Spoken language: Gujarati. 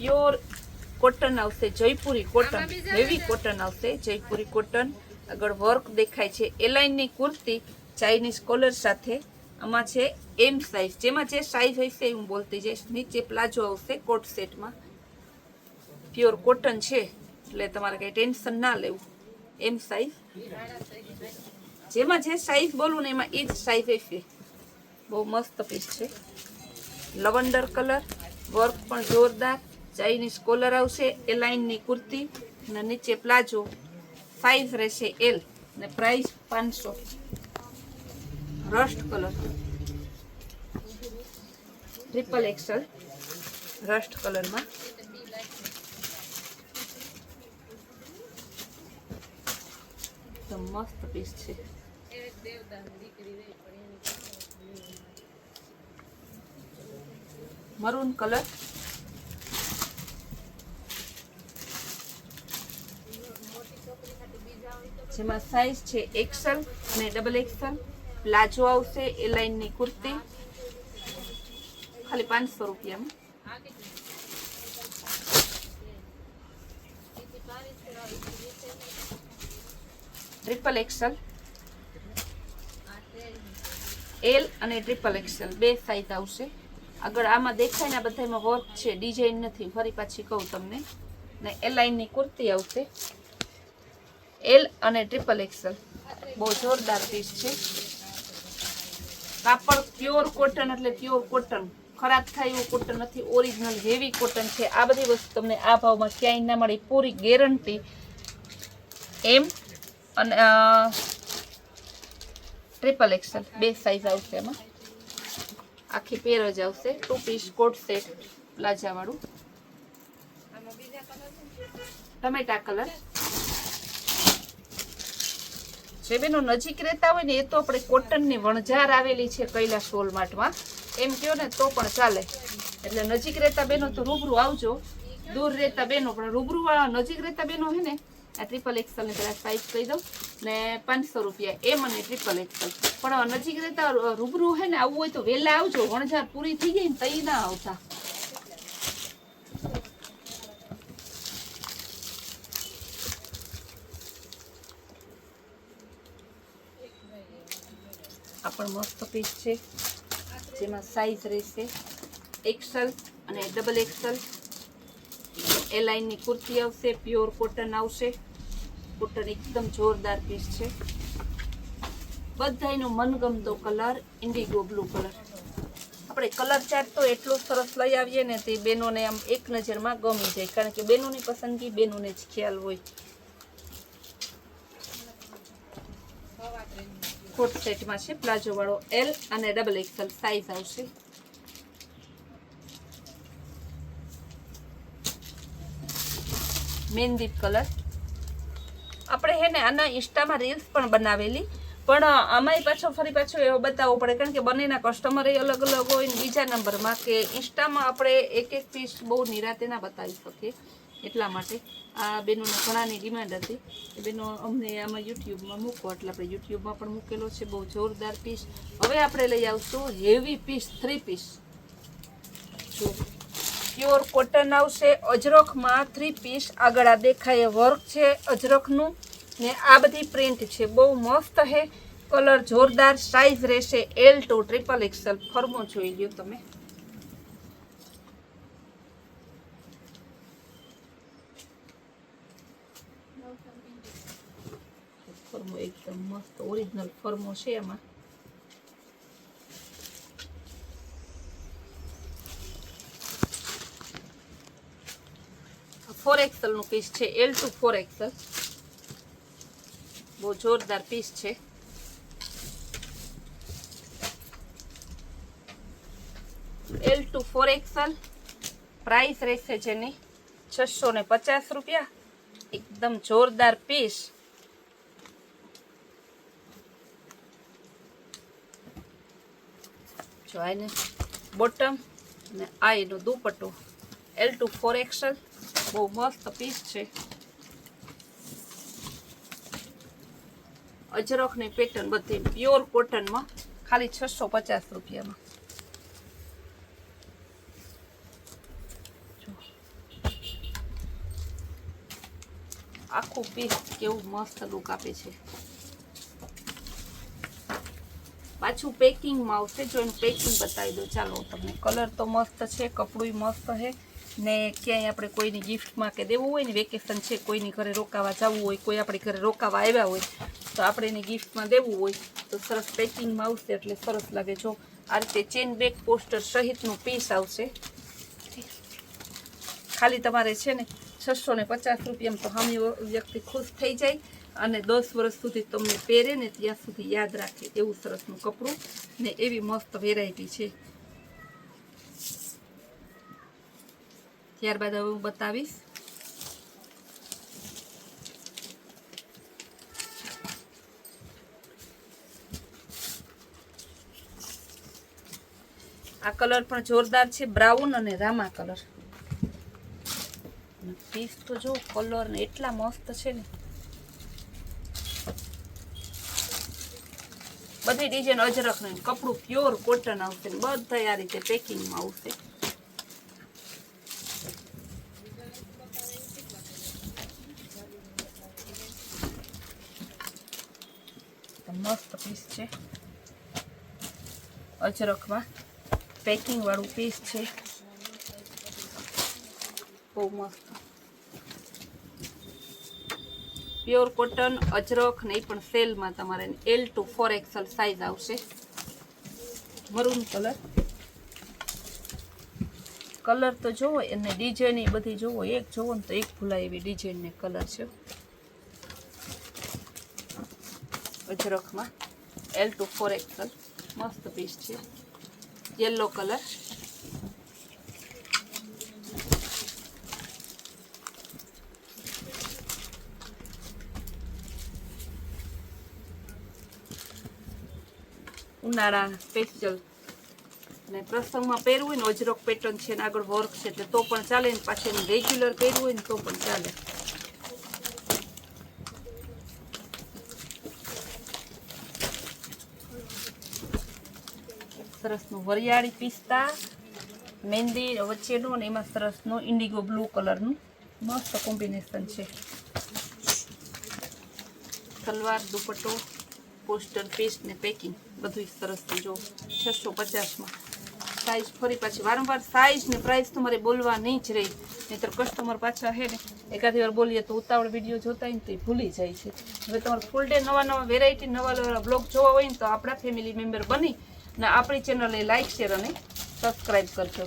પ્યોર કોટન આવશે, જયપુરી કોટન, હેવી કોટન આવશે, જયપુરી કોટન. આગળ વર્ક દેખાય છે, એલાઇનની કુર્તી ચાઇનીઝ કોલર સાથે. આમાં છે એમ સાઇઝ, જેમાં જે સાઇઝ હોય છે હું બોલતી જઈશ. નીચે પ્લાઝો આવશે કોટ સેટમાં. પ્યોર કોટન છે એટલે તમારે કંઈ ટેન્શન ના લેવું. એમ સાઇઝ, જેમાં જે સાઇઝ બોલું ને એમાં એ જ સાઇઝ હશે. બહુ મસ્ત પીસ છે. લવંડર કલર, વર્ક પણ જોરદાર. ચાઇનીઝ કોલર આવશે, એલાઇનની કુર્તી અને નીચે પ્લાઝો. સાઇઝ રહેશે એલ ને price 500. Rust colour, triple Excel rust કલરમાં. તો મસ્ત પીસ છે. મરૂન કલર, જેમાં સાઇઝ છે એક્સલ અને ડબલ એક્સલ. પ્લાઝો આવશે, એલાઇનની કુર્તી, ખાલી 500 રૂપિયામાં. ટ્રિપલ એક્સલ, એલ અને ટ્રિપલ એક્સલ બે સાઇઝ આવશે. આગળ આમાં દેખાય ને આ બધામાં વર્ક છે, ડિઝાઇન નથી. ફરી પાછી કહું તમને. ને એલાઇનની કુર્તી આવશે, એલ અને ટ્રિપલ એક્સલ. બહુ જોરદાર પીસ છે. કાપડ પ્યોર કોટન એટલે પ્યોર કોટન, ખરાબ થાય એવું કોટન નથી. ઓરિજિનલ હેવી કોટન છે. આ બધી વસ્તુ તમને આ ભાવમાં ક્યાંય ના મળે, પૂરી ગેરંટી. એમ અને ટ્રિપલ એક્સલ બે સાઇઝ આવશે. એમાં આખી પેર જ આવશે. 2 પીસ કોટ સેટ પ્લાઝા વાળું. ટમેટા કલર. જે બેનો નજીક રહેતા હોય ને એ તો આપણે કોટનની વણઝાર આવેલી છે કૈલાસ વોલમાર્ટમાં, એમ કહો ને તો પણ ચાલે. એટલે નજીક રહેતા બેનો તો રૂબરૂ આવજો. દૂર રહેતા બેનો પણ રૂબરૂ વાળા, નજીક રહેતા બેનો હે ને આ ટ્રિપલ એક્સલ ને પેલા સાઇઝ કહી દઉં ને 500 રૂપિયા એમ અને ટ્રિપલ એક્સલ. પણ નજીક રહેતા રૂબરૂ હે ને આવવું હોય તો વહેલા આવજો. વણઝાર પૂરી થઈ ગઈ ને તઈ ના આવતા. આ પણ મસ્ત પીસ છે, જેમાં સાઇઝ રહેશે એક્સલ અને ડબલ એક્સલ. એલાઇનની કુર્તી આવશે, પ્યોર કોટન આવશે. કોટન એકદમ જોરદાર પીસ છે. બધાયનો મનગમતો કલર ઇન્ડિગો બ્લુ કલર. આપણે કલર ચાર્ટ તો એટલું સરસ લઈ આવીએ ને તે બેનોને આમ એક નજરમાં ગમી જાય, કારણ કે બેનોની પસંદગી બેનોને જ ખ્યાલ હોય. કોટ સેટમાં છે, પ્લાઝો વાળો. એલ અને ડબલ એક્સલ સાઇઝ આવશે. મહેંદી કલર. આપણે હે ને આના ઇન્સ્ટામાં રીલ્સ પણ બનાવેલી, પણ આમાંય પાછો ફરી પાછો એવો બતાવવો પડે, કારણ કે બંનેના કસ્ટમર અલગ અલગ હોય ને બીજા નંબરમાં કે ઇન્સ્ટામાં આપણે એક એક પીસ બહુ નિરાતે ના બતાવી શકીએ. એટલા માટે આ બેનોને ઘણાની ડિમાન્ડ હતી એ બેનો અમને આમાં યુટ્યુબમાં મૂકો, એટલે આપણે યુટ્યુબમાં પણ મૂકેલો છે. બહુ જોરદાર પીસ. હવે આપણે લઈ આવશું હેવી પીસ, 3 પીસ. જો પ્યોર કોટન આવશે, અજરખમાં 3 પીસ. આગળ આ દેખાય વર્ક છે અજરખનું ને આ બધી પ્રિન્ટ છે. બહુ મસ્ત હે. કલર જોરદાર. સાઇઝ રહેશે એલ ટુ ટ્રિપલ એક્સલ. ફરમો જોઈ લ્યો તમે. ફરમો એકદમ મસ્ત ઓરિજિનલ ફરમો છે. એમાં 4XL નું પીસ છે. L to 4XL. બહુ જોરદાર પીસ છે. L to 4XL. પ્રાઇસ રહેશે જેની 650 રૂપિયા. એકદમ જોરદાર પીસ. જો આને બોટમ અને આ એનો દુપટ્ટો. L to 4XL. બહુ મસ્ત પીસ છે. અજરખની પેટર્ન બધી પ્યોર કોટનમાં ખાલી 650 રૂપિયામાં. આખું પીસ કેવું મસ્ત લુક આપે છે. પાછું પેકિંગમાં આવશે. જો એનું પેકિંગ બતાવી દો. ચાલો તમને. કલર તો મસ્ત છે, કપડું મસ્ત છે ને ક્યાંય આપણે કોઈની ગિફ્ટમાં કે દેવું હોય ને, વેકેશન છે, કોઈની ઘરે રોકાવા જવું હોય, કોઈ આપણી ઘરે રોકાવા આવ્યા હોય તો આપણે એની ગિફ્ટમાં દેવું હોય તો સરસ પેકિંગમાં આવશે એટલે સરસ લાગે. જો આ રીતે ચેન બેક પોસ્ટર સહિતનું પીસ આવશે. ખાલી તમારે છે ને 650 રૂપિયામાં તો સામે વ્યક્તિ ખુશ થઈ જાય અને 10 વર્ષ સુધી તમને પહેરે ને ત્યાં સુધી યાદ રાખે એવું સરસનું કપડું ને એવી મસ્ત વેરાયટી છે. ત્યારબાદ હવે હું બતાવીશ આ કલર પણ જોરદાર છે, બ્રાઉન અને રામા કલર. પીસ તો જો કલર ને એટલા મસ્ત છે ને. બધી ડિઝાઇન અજરક ને કપડું પ્યોર કોટન આવશે. બધા આ રીતે પેકિંગમાં આવશે. મસ્ત પીસ છે, અજરકમાં પેકિંગ વાળું પીસ છે, બહુ મસ્ત પ્યોર કોટન અજરક ને એ પણ સેલમાં તમારે L to 4XL સાઈઝ આવશે. Maroon colour. કલર તો જોવો એને ડિઝાઇન એ બધી જોવો, એક જોવો ને તો એક ભૂલાય એવી ડિઝાઇન ને કલર છે. અજરકમાં L to 4XL મસ્ત પીસ છે. Yellow colour. ઉનાળા સ્પેશિયલ ને પ્રસંગમાં પહેરવું હોય ને અજરક પેટર્ન છે ને આગળ વર્ક છે એટલે તો પણ ચાલે ને પાછળ એને રેગ્યુલર પહેરવું હોય ને તો પણ ચાલે. સરસનું વરિયાળી પિસ્તા મહેંદી વચ્ચેનું અને એમાં સરસનું ઇન્ડિગો બ્લુ કલરનું મસ્ત કોમ્બિનેશન છે. સલવાર દુપટ્ટો પોસ્ટર પીસ ને પેકિંગ બધું સરસ જો 650માં. સાઈઝ ફરી પાછી વારંવાર સાઈઝ ને પ્રાઇસ તમારે બોલવા નહીં જ રહી, નહીંતર કસ્ટમર પાછા હે ને એકાદી વાર બોલીએ તો ઉતાવળ વિડીયો જોતા હોય ને તો એ ભૂલી જાય છે. હવે તમારે ફૂલ ડે નવા વેરાયટી નવા બ્લોગ જોવા હોય ને તો આપણા ફેમિલી મેમ્બર બની ને આપણી ચેનલને લાઈક શેર અને સબસ્ક્રાઈબ કરજો.